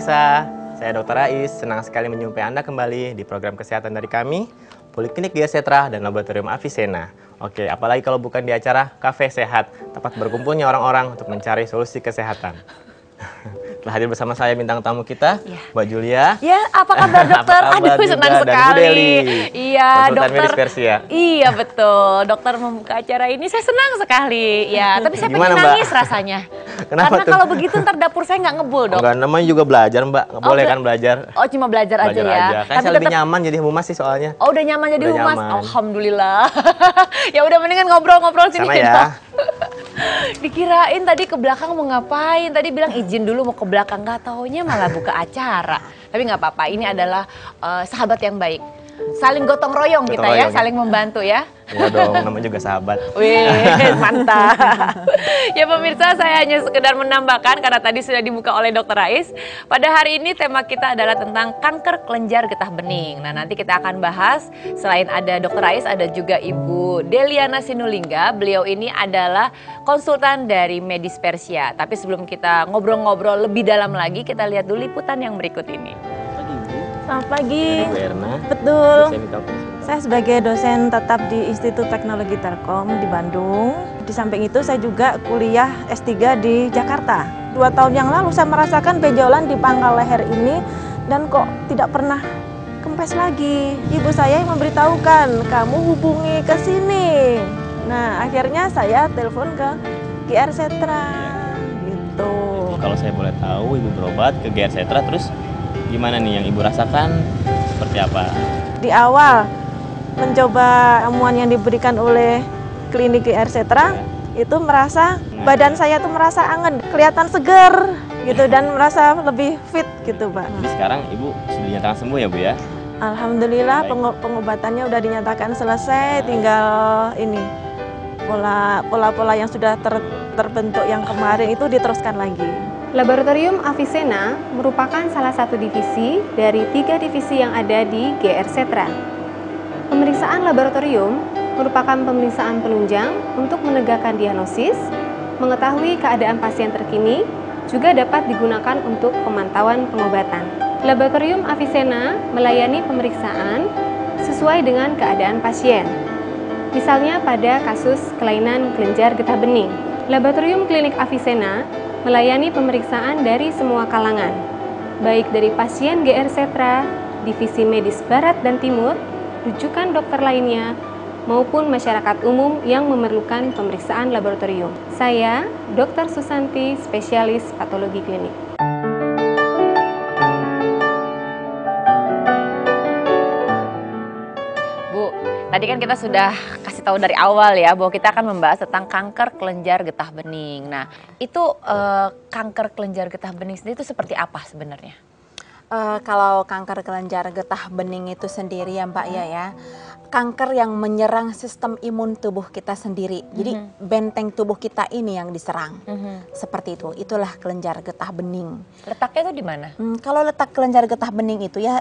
pemirsa, saya Dr. Rais, senang sekali menjumpai Anda kembali di program kesehatan dari kami, Poliklinik GR Setra dan Laboratorium Avicenna. Oke, apalagi kalau bukan di acara Cafe Sehat, tempat berkumpulnya orang-orang untuk mencari solusi kesehatan. Telah hadir bersama saya bintang tamu kita, Mbak Julia. Ya, apa kabar dokter? Aduh, senang sekali. Iya, dokter. Medis Persia. Iya, betul. Dokter membuka acara ini, saya senang sekali. Ya, tapi saya pengen nangis rasanya. Kenapa Karena kalau begitu ntar dapur saya nggak ngebul, dok. Enggak, namanya juga belajar, Mbak. Nggak boleh kan belajar. Oh, cuma belajar aja ya. Kan saya lebih nyaman jadi humas sih soalnya. Oh, udah nyaman jadi humas. Alhamdulillah. Ya udah, mendingan ngobrol-ngobrol sini ya. Dikirain tadi ke belakang mau ngapain, tadi bilang izin dulu mau ke belakang, nggak taunya malah buka acara. Tapi nggak apa-apa, ini adalah sahabat yang baik. Saling gotong royong kita ya, saling membantu ya. Iya dong, namanya juga sahabat. Wih, mantap. Ya pemirsa, saya hanya sekedar menambahkan karena tadi sudah dibuka oleh Dr. Rais. Pada hari ini tema kita adalah tentang kanker kelenjar getah bening. Nah, nanti kita akan bahas, selain ada Dr. Rais, ada juga Ibu Deliana Sinulinga. Beliau ini adalah konsultan dari Medis Persia. Tapi sebelum kita ngobrol-ngobrol lebih dalam lagi, kita lihat dulu liputan yang berikut ini. Selamat pagi. Bu Erna. Betul. Saya sebagai dosen tetap di Institut Teknologi Telkom di Bandung. Di samping itu saya juga kuliah S3 di Jakarta. 2 tahun yang lalu saya merasakan benjolan di pangkal leher ini dan kok tidak pernah kempes lagi. Ibu saya yang memberitahukan, kamu hubungi ke sini. Nah, akhirnya saya telepon ke GR Setra gitu. Kalau saya boleh tahu, Ibu berobat ke GR Setra, terus gimana nih yang Ibu rasakan, seperti apa? Di awal mencoba ramuan yang diberikan oleh klinik GR Setra, itu merasa badan saya tuh merasa anget, kelihatan seger gitu dan merasa lebih fit gitu, Pak. Jadi sekarang Ibu sudah dinyatakan sembuh ya, Bu ya? Alhamdulillah pengobatannya udah dinyatakan selesai, tinggal ini pola-pola yang sudah terbentuk yang kemarin itu diteruskan lagi. Laboratorium Avicenna merupakan salah satu divisi dari 3 divisi yang ada di GR Setra. Pemeriksaan laboratorium merupakan pemeriksaan penunjang untuk menegakkan diagnosis, mengetahui keadaan pasien terkini, juga dapat digunakan untuk pemantauan pengobatan. Laboratorium Avicenna melayani pemeriksaan sesuai dengan keadaan pasien. Misalnya pada kasus kelainan kelenjar getah bening. Laboratorium Klinik Avicenna melayani pemeriksaan dari semua kalangan, baik dari pasien GR Setra, divisi medis Barat dan Timur, rujukan dokter lainnya, maupun masyarakat umum yang memerlukan pemeriksaan laboratorium. Saya, Dr. Susanti, spesialis patologi klinik. Tadi kan kita sudah kasih tahu dari awal ya bahwa kita akan membahas tentang kanker kelenjar getah bening. Nah, itu kanker kelenjar getah bening sendiri itu seperti apa sebenarnya? Kalau kanker kelenjar getah bening itu sendiri ya Mbak ya, kanker yang menyerang sistem imun tubuh kita sendiri. Jadi benteng tubuh kita ini yang diserang. Seperti itu. Itulah kelenjar getah bening. Letaknya itu di mana? Kalau letak kelenjar getah bening itu ya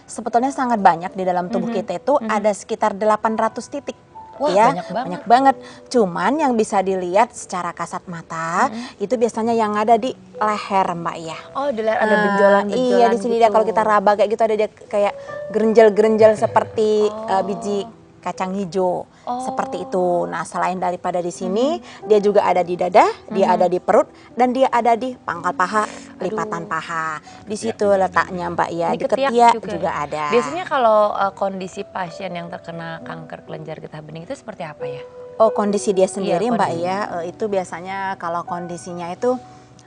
sebetulnya sangat banyak di dalam tubuh kita itu ada sekitar 800 titik. Wah, ya, banyak banget. Cuman yang bisa dilihat secara kasat mata itu biasanya yang ada di leher, Mbak ya. Oh, di leher ada benjolan-benjolan. Iya, di sini gitu. dia kalau kita raba kayak gitu ada dia kayak gerenjel-gerenjel seperti biji kacang hijau. Seperti itu. Nah, selain daripada di sini, dia juga ada di dada, dia ada di perut, dan dia ada di pangkal paha, lipatan paha. Di situ letaknya Mbak ya. Di ketiak juga ada. Biasanya kalau kondisi pasien yang terkena kanker kelenjar getah bening itu seperti apa ya? Oh, kondisi dia sendiri Iya, Mbak ya, itu biasanya kalau kondisinya itu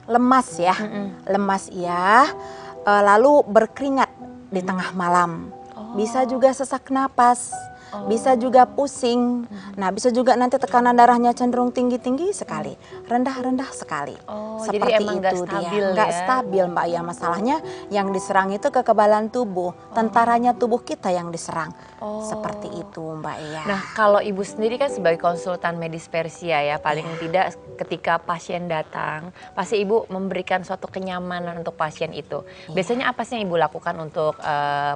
lemas ya, lemas ya, lalu berkeringat di tengah malam, bisa juga sesak napas. Bisa juga pusing, nah bisa juga nanti tekanan darahnya cenderung tinggi-tinggi sekali, rendah-rendah sekali. Seperti jadi emang itu dia, nggak stabil Mbak ya. Masalahnya yang diserang itu kekebalan tubuh, tentaranya tubuh kita yang diserang. Seperti itu Mbak ya. Nah, kalau Ibu sendiri kan sebagai konsultan medis Persia ya, paling tidak ketika pasien datang, pasti Ibu memberikan suatu kenyamanan untuk pasien itu. Biasanya apa sih yang Ibu lakukan untuk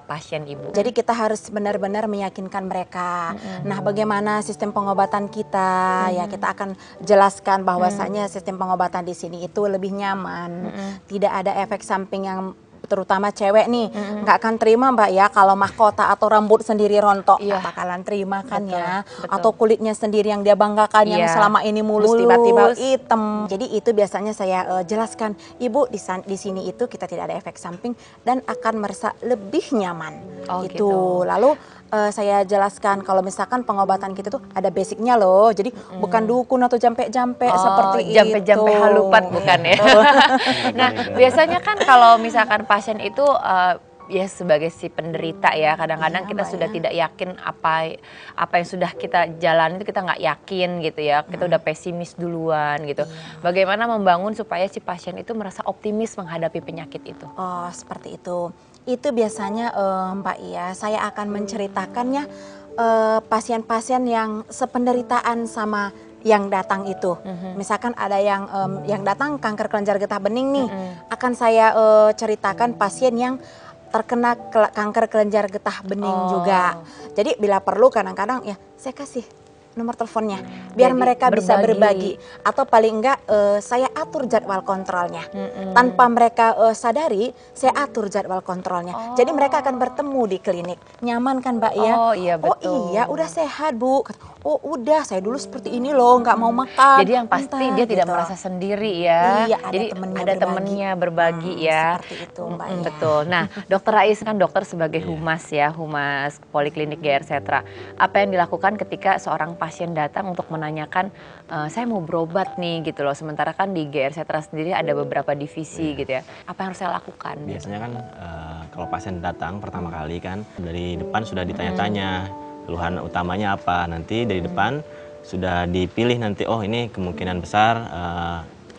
pasien Ibu? Jadi kita harus benar-benar meyakinkan mereka. Nah, bagaimana sistem pengobatan kita? Ya, kita akan jelaskan bahwasanya sistem pengobatan di sini itu lebih nyaman, tidak ada efek samping yang terutama cewek nih, nggak akan terima Mbak ya kalau mahkota atau rambut sendiri rontok, Iya. nggak bakalan terima kan Betul, ya. betul. Atau kulitnya sendiri yang dia banggakan yang Iya. selama ini mulus Mulus. tiba-tiba hitam. Jadi itu biasanya saya jelaskan, Ibu di sini itu kita tidak ada efek samping dan akan merasa lebih nyaman. Oh, Gitu. gitu. Lalu saya jelaskan kalau misalkan pengobatan kita tuh ada basicnya loh, jadi bukan dukun atau jampe-jampe seperti jampe-jampe itu. halupat bukan ya? Nah, biasanya kan kalau misalkan pasien itu ya sebagai si penderita ya, kadang-kadang Iya, kita Mbak, sudah ya. tidak yakin apa yang sudah kita jalani itu kita nggak yakin gitu ya, kita udah pesimis duluan gitu. Bagaimana membangun supaya si pasien itu merasa optimis menghadapi penyakit itu? Oh, seperti itu. Itu biasanya Mbak Iya, saya akan menceritakannya pasien-pasien yang sependeritaan sama yang datang itu. Misalkan ada yang datang kanker kelenjar getah bening nih, akan saya ceritakan pasien yang terkena kanker kelenjar getah bening juga. Jadi bila perlu kadang-kadang ya saya kasih nomor teleponnya biar Jadi mereka bisa berbagi. berbagi, atau paling enggak saya atur jadwal kontrolnya tanpa mereka sadari, saya atur jadwal kontrolnya. Jadi mereka akan bertemu di klinik, nyaman kan Mbak ya? Oh, iya, Oh betul. iya udah sehat Bu. Oh udah saya dulu seperti ini loh, nggak mau makan. Jadi yang pasti Entah, dia tidak gitu. merasa sendiri ya. Iya, ada Jadi temennya ada berbagi. temennya berbagi ya. Seperti itu Mbak ya. Betul. Nah, Dokter Rais kan dokter sebagai humas ya, humas Poliklinik GR Setra. Apa yang dilakukan ketika seorang pasien datang untuk menanyakan, saya mau berobat nih gitu loh. Sementara kan di GR Setra sendiri ada beberapa divisi gitu ya. Apa yang harus saya lakukan? Biasanya kan kalau pasien datang pertama kali kan dari depan sudah ditanya-tanya keluhan utamanya apa. Nanti dari depan sudah dipilih nanti, oh ini kemungkinan besar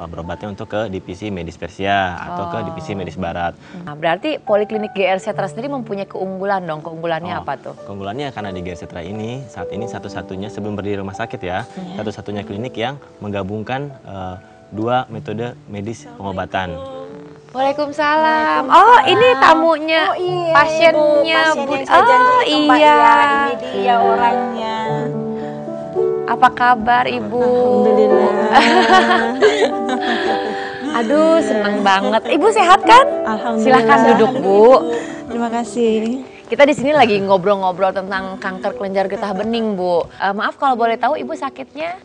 berobatnya untuk ke divisi medis Persia atau ke divisi medis barat. Nah, berarti Poliklinik GR Setra sendiri mempunyai keunggulan dong. Keunggulannya apa tuh? Keunggulannya karena di GR Setra ini saat ini satu-satunya sebelum berdiri rumah sakit ya, satu-satunya klinik yang menggabungkan dua metode medis pengobatan. Waalaikumsalam. Oh, ini tamunya, Oh iya, pasiennya Ibu, pasien Bu. yang saya Oh janjikan, Mbak iya. Iya, ini dia orangnya. Apa kabar Ibu? Aduh, seneng banget. Ibu sehat kan? Alhamdulillah. Silahkan duduk Bu. Terima kasih. Kita di sini lagi ngobrol-ngobrol tentang kanker kelenjar getah bening Bu. Maaf kalau boleh tahu Ibu sakitnya?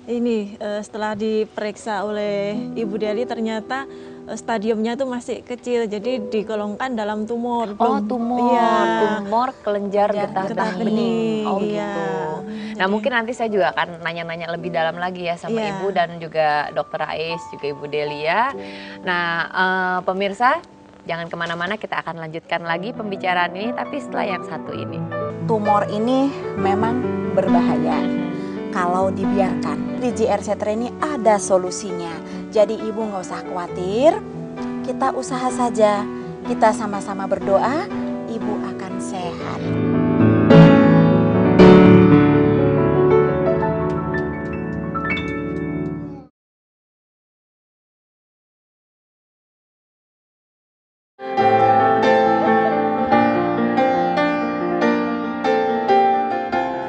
Ini setelah diperiksa oleh Ibu Deli ternyata stadiumnya tuh masih kecil, jadi digolongkan dalam tumor. Oh, Belum- tumor, Iya. tumor kelenjar getah bening. Oh iya. gitu. Nah mungkin nanti saya juga akan nanya-nanya lebih dalam lagi ya sama Iya. Ibu dan juga Dokter Rais, juga Ibu Delia. Nah pemirsa jangan kemana-mana, kita akan lanjutkan lagi pembicaraan ini tapi setelah yang satu ini. Tumor ini memang berbahaya kalau dibiarkan. Di GR Setra ini ada solusinya. Jadi Ibu nggak usah khawatir, kita usaha saja. Kita sama-sama berdoa, Ibu akan sehat.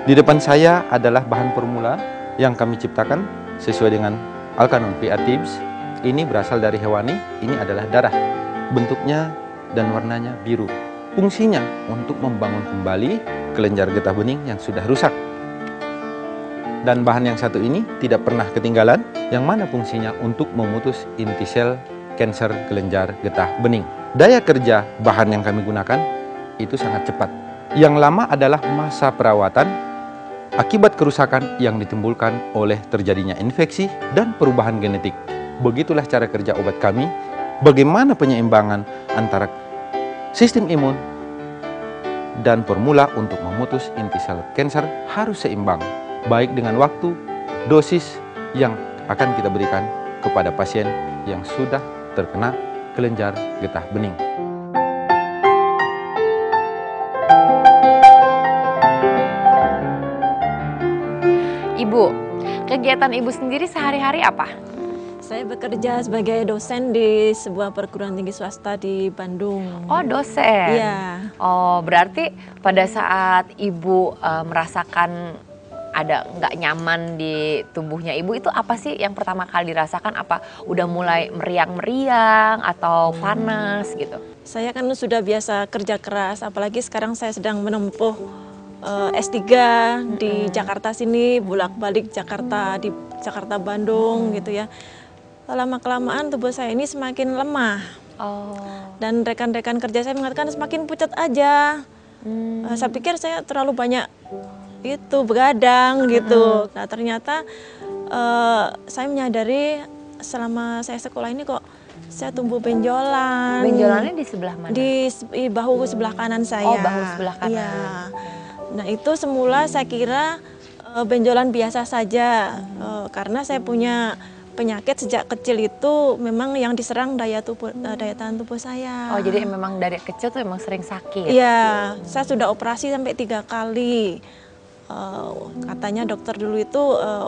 Di depan saya adalah bahan formula yang kami ciptakan sesuai dengan Alkanon PA Tips. Ini berasal dari hewani, ini adalah darah. Bentuknya dan warnanya biru. Fungsinya untuk membangun kembali kelenjar getah bening yang sudah rusak. Dan bahan yang satu ini tidak pernah ketinggalan, yang mana fungsinya untuk memutus inti sel kanker kelenjar getah bening. Daya kerja bahan yang kami gunakan itu sangat cepat. Yang lama adalah masa perawatan akibat kerusakan yang ditimbulkan oleh terjadinya infeksi dan perubahan genetik. Begitulah cara kerja obat kami, bagaimana penyeimbangan antara sistem imun dan formula untuk memutus inti sel kanker harus seimbang, baik dengan waktu, dosis yang akan kita berikan kepada pasien yang sudah terkena kelenjar getah bening. Ibu, kegiatan Ibu sendiri sehari-hari apa? Saya bekerja sebagai dosen di sebuah perguruan tinggi swasta di Bandung. Oh dosen. Iya. Oh berarti pada saat Ibu merasakan ada nggak nyaman di tubuhnya ibu, itu apa sih yang pertama kali dirasakan? Apa udah mulai meriang-meriang atau panas gitu? Saya kan sudah biasa kerja keras, apalagi sekarang saya sedang menempuh S3 di Jakarta sini, bolak-balik Jakarta, di Jakarta Bandung gitu ya. Lama-kelamaan tubuh saya ini semakin lemah. Dan rekan-rekan kerja saya mengatakan semakin pucat aja. Saya pikir saya terlalu banyak itu begadang gitu. Nah ternyata saya menyadari selama saya sekolah ini kok saya tumbuh benjolan. Benjolannya di sebelah mana? Di bahu sebelah kanan saya. Oh, bahu sebelah kanan. Iya. Nah itu semula saya kira benjolan biasa saja, karena saya punya penyakit sejak kecil itu memang yang diserang daya tahan tubuh saya. Oh, jadi memang dari kecil tuh memang sering sakit? Iya, saya sudah operasi sampai 3 kali. Katanya dokter dulu itu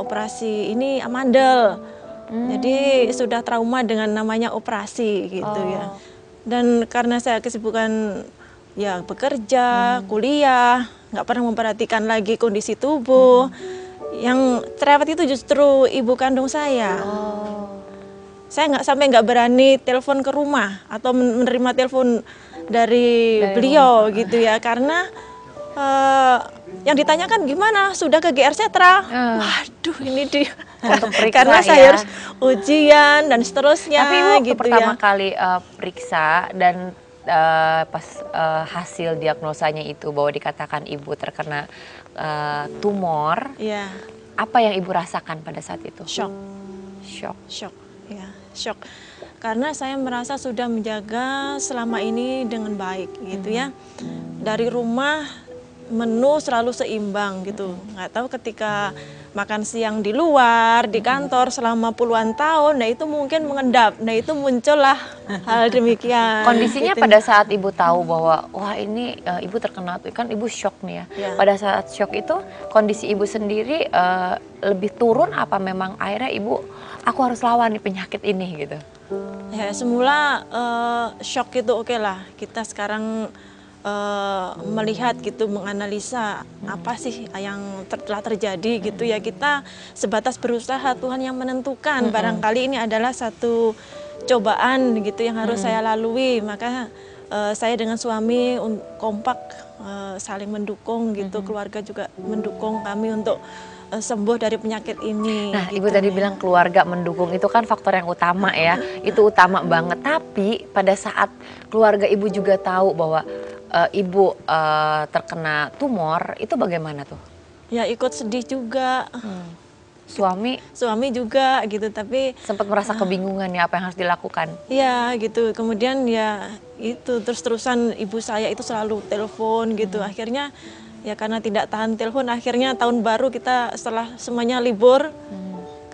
operasi ini amandel. Jadi sudah trauma dengan namanya operasi gitu ya. Dan karena saya kesibukan ya bekerja, kuliah, nggak pernah memperhatikan lagi kondisi tubuh. Yang cerewet itu justru ibu kandung saya. Saya nggak berani telepon ke rumah atau menerima telepon dari beliau gitu ya, karena yang ditanyakan gimana, sudah ke GR Setra? Waduh, ini dia. Untuk periksa, karena saya harus ujian dan seterusnya. Tapi ibu waktu gitu pertama ya. kali periksa dan pas hasil diagnosanya itu bahwa dikatakan ibu terkena tumor, Iya. apa yang ibu rasakan pada saat itu? Shock. Ya, shock. Karena saya merasa sudah menjaga selama ini dengan baik gitu ya. Dari rumah menu selalu seimbang gitu. Nggak tahu ketika makan siang di luar, di kantor selama puluhan tahun, nah itu mungkin mengendap. Nah itu muncullah hal demikian. Kondisinya gitu. pada saat ibu tahu bahwa wah ini ibu terkena, kan ibu shock nih ya. Ya. Pada saat shock itu kondisi ibu sendiri lebih turun apa memang akhirnya ibu aku harus lawan nih penyakit ini gitu? Ya semula shock itu oke lah. Kita sekarang melihat gitu, menganalisa apa sih yang telah terjadi gitu ya. Kita sebatas berusaha, Tuhan yang menentukan. Barangkali ini adalah satu cobaan gitu yang harus saya lalui. Maka saya dengan suami kompak, saling mendukung gitu. Keluarga juga mendukung kami untuk sembuh dari penyakit ini. Nah, gitu. ibu tadi bilang keluarga mendukung, itu kan faktor yang utama ya. Itu utama banget. Tapi pada saat keluarga ibu juga tahu bahwa ibu terkena tumor, itu bagaimana tuh? Ya ikut sedih juga. Suami juga gitu, tapi sempat merasa kebingungan ya apa yang harus dilakukan. ya gitu. Kemudian ya itu terus-terusan ibu saya itu selalu telepon gitu. Akhirnya ya karena tidak tahan telepon, akhirnya tahun baru kita setelah semuanya libur,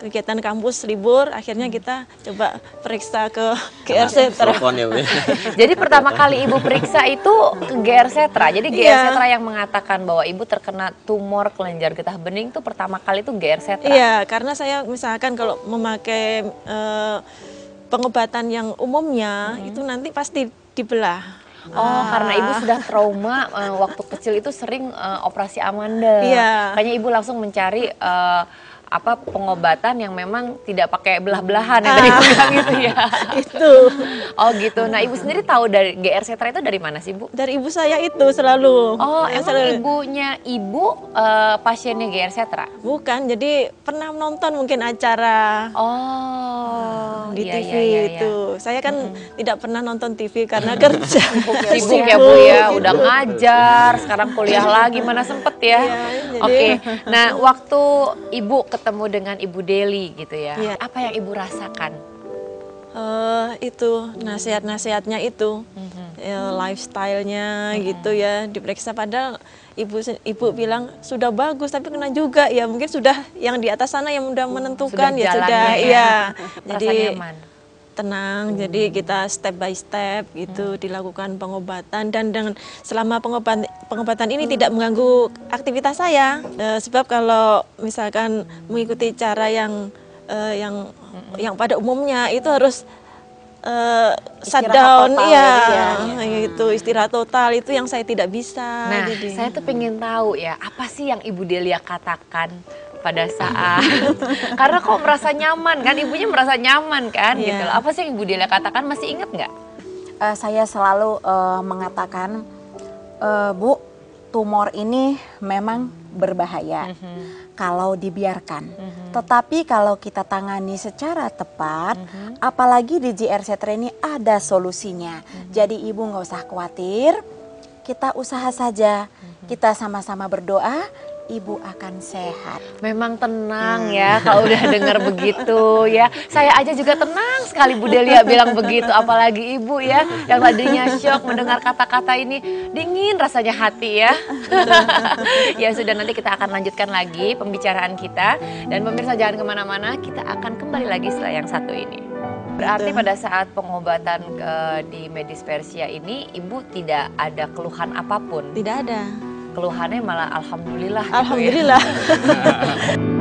kegiatan kampus libur, akhirnya kita coba periksa ke GR Setra. Jadi pertama kali ibu periksa itu ke GR Setra. Jadi GR Iya. Setra yang mengatakan bahwa ibu terkena tumor kelenjar getah bening itu pertama kali itu GR Setra. Iya, karena saya misalkan kalau memakai pengobatan yang umumnya itu nanti pasti dibelah. Oh, karena ibu sudah trauma waktu kecil itu sering operasi amandel. Iya. Makanya ibu langsung mencari pengobatan yang memang tidak pakai belah-belahan yang tadi ibu bilang gitu ya. Itu. Oh gitu. Nah, ibu sendiri tahu dari GR Setra itu dari mana sih, Bu? Dari ibu saya itu selalu. Oh, Ya, emang selalu. ibunya ibu pasiennya GR Setra? Bukan, jadi pernah menonton mungkin acara Oh, di iya, TV iya, iya, itu. Saya kan tidak pernah nonton TV karena kerja. Sibuk ya Bu ya, udah ngajar, sekarang kuliah lagi, mana sempet ya. Iya, jadi- Oke, nah waktu ibu ketemu dengan Ibu Deli gitu ya, Iya. apa yang ibu rasakan? Itu nasihat-nasihatnya itu, lifestyle-nya gitu ya, diperiksa. Padahal ibu bilang sudah bagus, tapi kena juga ya, mungkin sudah yang di atas sana yang udah menentukan Sudah ya sudah jalannya ya. ya. Merasa Jadi nyaman. tenang, jadi kita step by step gitu dilakukan pengobatan, dan dengan selama pengobatan ini tidak mengganggu aktivitas saya. Sebab kalau misalkan mengikuti cara yang pada umumnya itu harus shutdown, total iya, gitu ya. itu istirahat total itu yang saya tidak bisa. Nah, jadi. saya tuh pengen tahu ya, apa sih yang Ibu Delia katakan pada saat karena kok merasa nyaman kan, ibunya merasa nyaman kan Iya. gitu loh. Apa sih yang Ibu Delia katakan, masih ingat nggak? Saya selalu mengatakan, Bu, tumor ini memang berbahaya kalau dibiarkan. Tetapi kalau kita tangani secara tepat, apalagi di GR Setra ini ada solusinya. Jadi ibu nggak usah khawatir, kita usaha saja, kita sama-sama berdoa, ibu akan sehat. Memang tenang ya kalau udah dengar begitu ya. Saya aja juga tenang sekali Bu Delia bilang begitu, apalagi Ibu ya yang tadinya syok mendengar kata-kata ini, dingin rasanya hati ya. Ya sudah, nanti kita akan lanjutkan lagi pembicaraan kita, dan pemirsa jangan kemana-mana, kita akan kembali lagi setelah yang satu ini. Berarti pada saat pengobatan di Medis Persia ini Ibu tidak ada keluhan apapun? Tidak ada. Keluhannya malah alhamdulillah. Alhamdulillah. Gitu ya.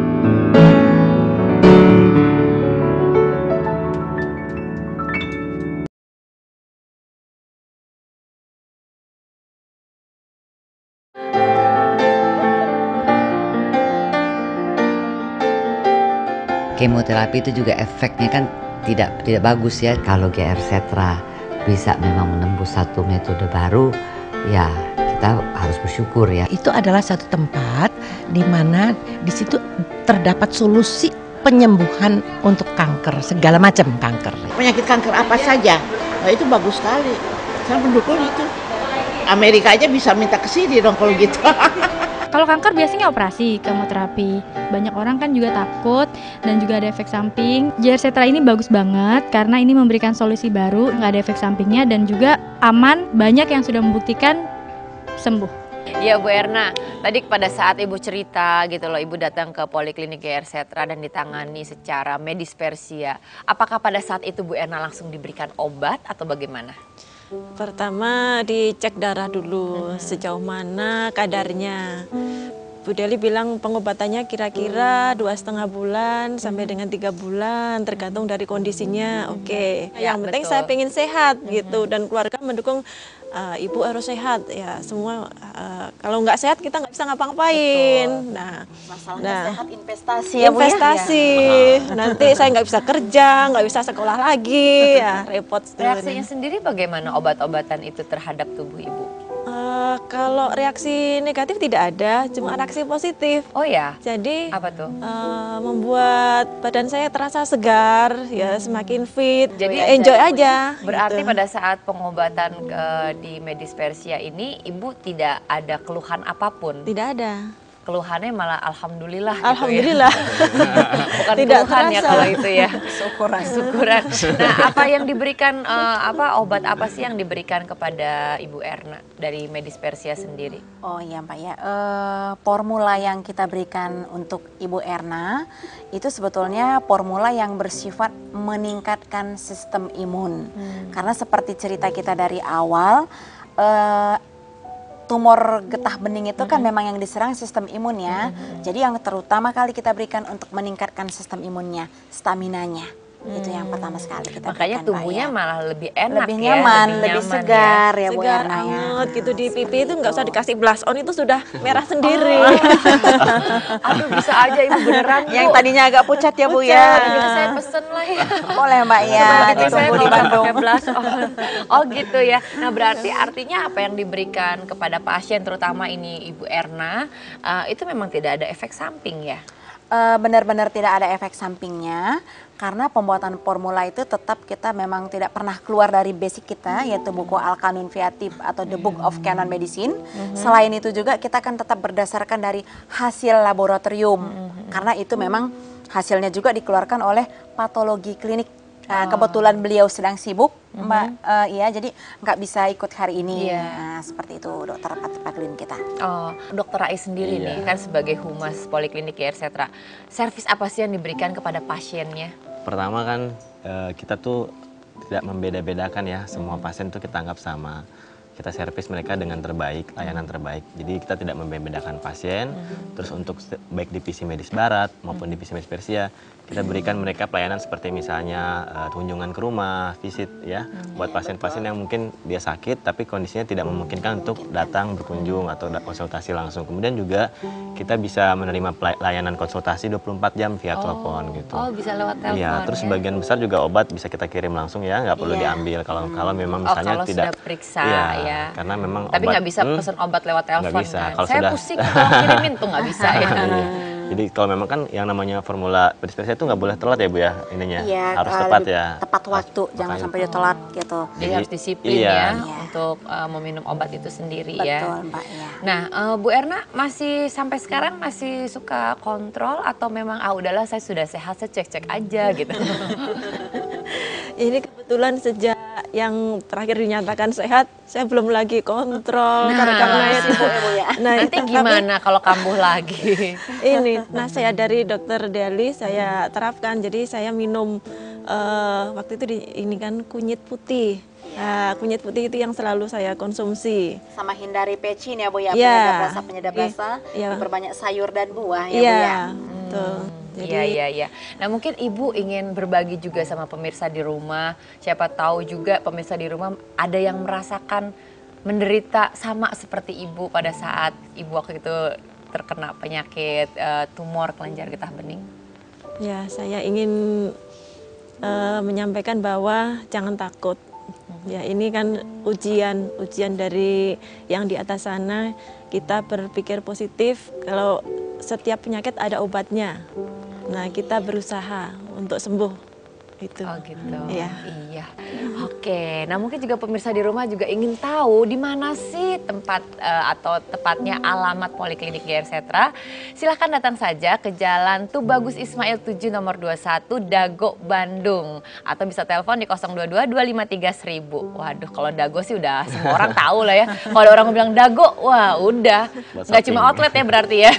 Kemoterapi itu juga efeknya kan tidak bagus ya. Kalau GR Setra bisa memang menembus satu metode baru, ya kita harus bersyukur ya. Itu adalah satu tempat di mana di situ terdapat solusi penyembuhan untuk kanker, segala macam kanker. Penyakit kanker apa saja, nah, itu bagus sekali. Saya mendukung itu. Amerika aja bisa minta ke sini dong kalau gitu. Kalau kanker biasanya operasi, kemoterapi. Banyak orang kan juga takut dan juga ada efek samping. GR Setra ini bagus banget karena ini memberikan solusi baru, nggak ada efek sampingnya dan juga aman. Banyak yang sudah membuktikan sembuh. Ya Bu Erna, tadi pada saat Ibu cerita gitu loh, Ibu datang ke Poliklinik GR Setra dan ditangani secara Medis Persia. Apakah pada saat itu Bu Erna langsung diberikan obat atau bagaimana? Pertama dicek darah dulu, sejauh mana kadarnya. Bu Deli bilang pengobatannya kira-kira 2,5 bulan sampai dengan 3 bulan, tergantung dari kondisinya. Oke. Ya, Yang penting betul. saya pengen sehat gitu, dan keluarga mendukung. Ibu harus sehat ya, semua kalau nggak sehat kita nggak bisa ngapa-ngapain. Nah, Masalahnya sehat investasi ya, Bu, ya? investasi. Nanti saya nggak bisa kerja, nggak bisa sekolah lagi, ya repot. Reaksinya sendiri bagaimana obat-obatan itu terhadap tubuh Ibu? Kalau reaksi negatif tidak ada, cuma reaksi positif. Oh ya? Jadi Apa tuh? membuat badan saya terasa segar, ya semakin fit. Jadi Ya, enjoy aja. Berarti gitu. pada saat pengobatan di Medis Persia ini Ibu tidak ada keluhan apapun? Tidak ada. Keluhannya malah alhamdulillah gitu ya. Alhamdulillah. Bukan Tidak keluhan ya terasa. kalau itu ya. Syukuran. Nah, apa yang diberikan obat apa sih yang diberikan kepada Ibu Erna dari Medis Persia sendiri? Oh iya Pak ya, formula yang kita berikan untuk Ibu Erna itu sebetulnya formula yang bersifat meningkatkan sistem imun. Karena seperti cerita kita dari awal, tumor getah bening itu kan memang yang diserang sistem imun ya. Jadi yang terutama kali kita berikan untuk meningkatkan sistem imunnya, staminanya. Itu yang pertama sekali kita Makanya berikan, tubuhnya Pak, ya. malah lebih enak Lebih ya, nyaman, lebih nyaman segar ya, Bu Segar Erna ya. anget gitu di pipi itu nggak usah dikasih blush on, itu sudah merah sendiri. Aduh, bisa aja Ibu beneran Bu. Yang tadinya agak pucat ya Bu Pucat, ya. gitu, saya pesen lah ya. Boleh Mbak ya, Seperti saya ditunggu kalau di nggak Bandung. pakai blush on. Oh gitu ya. Nah berarti artinya apa yang diberikan kepada pasien, terutama ini Ibu Erna, itu memang tidak ada efek samping ya? Benar-benar tidak ada efek sampingnya, karena pembuatan formula itu tetap kita memang tidak pernah keluar dari basic kita, yaitu buku Al-Qanun fi At-Tibb atau The Book of Canon Medicine. Selain itu juga kita kan tetap berdasarkan dari hasil laboratorium, karena itu memang hasilnya juga dikeluarkan oleh patologi klinik. Kebetulan beliau sedang sibuk, Mbak, iya, jadi nggak bisa ikut hari ini. Iya. Nah, seperti itu dokter klinik kita. Oh, Dokter Rais sendiri nih kan sebagai humas Poliklinik GR Setra, servis apa sih yang diberikan kepada pasiennya? Pertama kan kita tuh tidak membeda-bedakan ya, semua pasien tuh kita anggap sama. kita servis mereka dengan terbaik, layanan terbaik. Jadi kita tidak membedakan pasien. Terus untuk baik divisi medis barat maupun divisi medis Persia, kita berikan mereka pelayanan seperti misalnya kunjungan ke rumah, visit ya, buat pasien-pasien yang mungkin dia sakit tapi kondisinya tidak memungkinkan untuk datang berkunjung atau konsultasi langsung. Kemudian juga kita bisa menerima layanan konsultasi 24 jam via telepon gitu. Oh, bisa lewat telepon. Iya, terus sebagian besar juga obat bisa kita kirim langsung ya, nggak perlu diambil kalau memang misalnya kalau tidak sudah periksa ya. Karena memang tapi obat nggak bisa pesan obat lewat telepon nggak bisa. kan. Kalau Saya sudah pusing kalau kirimin tuh nggak bisa ya. Iya. Jadi kalau memang kan yang namanya formula Persia itu nggak boleh telat ya Bu ya ininya. Iya, Harus tepat ya. Tepat waktu, jangan sampai dia telat gitu. Jadi harus disiplin ya untuk meminum obat itu sendiri ya. Betul Mbak ya. Nah, Bu Erna masih sampai sekarang masih suka kontrol atau memang udahlah saya sudah sehat, saya cek-cek aja gitu. Ini kebetulan sejak yang terakhir dinyatakan sehat, saya belum lagi kontrol karena itu. Nanti gimana kalau kambuh lagi? Ini nasihat dari dokter Deli saya terapkan, jadi saya minum waktu itu ini kan kunyit putih. Nah, kunyit putih itu yang selalu saya konsumsi. Sama hindari pecin ya Bu ya, Iya. penyedap rasa, Iya. diperbanyak sayur dan buah ya Bu Iya, ya. betul. Iya. Nah mungkin Ibu ingin berbagi juga sama pemirsa di rumah. Siapa tahu juga pemirsa di rumah ada yang merasakan menderita sama seperti Ibu pada saat Ibu waktu itu terkena penyakit tumor kelenjar getah bening. Ya, saya ingin menyampaikan bahwa jangan takut. Ya, ini kan ujian dari yang di atas sana. Kita berpikir positif kalau setiap penyakit ada obatnya. Nah, kita berusaha untuk sembuh. Itu. Oh gitu. Iya. Oke. Nah mungkin juga pemirsa di rumah juga ingin tahu di mana sih tempat atau tepatnya alamat Poliklinik GR Setra. Silahkan datang saja ke Jalan Tubagus Ismail 7 nomor 21 Dago Bandung. Atau bisa telepon di 022 253 1000. Waduh kalau Dago sih udah semua orang tahu lah ya. Kalau ada orang bilang Dago, wah udah. Nggak cuma outlet ya berarti ya.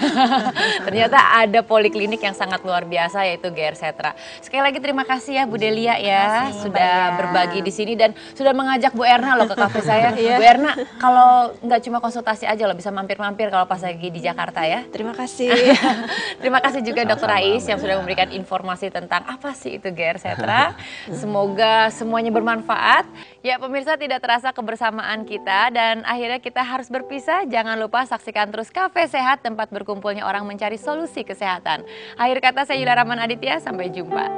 Ternyata ada poliklinik yang sangat luar biasa yaitu GR Setra. Sekali lagi terima kasih ya Bu Delia ya sudah berbagi di sini dan sudah mengajak Bu Erna loh ke kafe saya. Bu Erna kalau nggak cuma konsultasi aja loh bisa mampir-mampir kalau pas lagi di Jakarta ya. Terima kasih. Terima kasih juga Dr. Ais yang sudah memberikan informasi tentang apa sih itu GR Setra. Semoga semuanya bermanfaat. Ya pemirsa tidak terasa kebersamaan kita dan akhirnya kita harus berpisah. Jangan lupa saksikan terus Kafe Sehat tempat berkumpulnya orang mencari solusi kesehatan. Akhir kata saya Yula Rahman Aditya, sampai jumpa.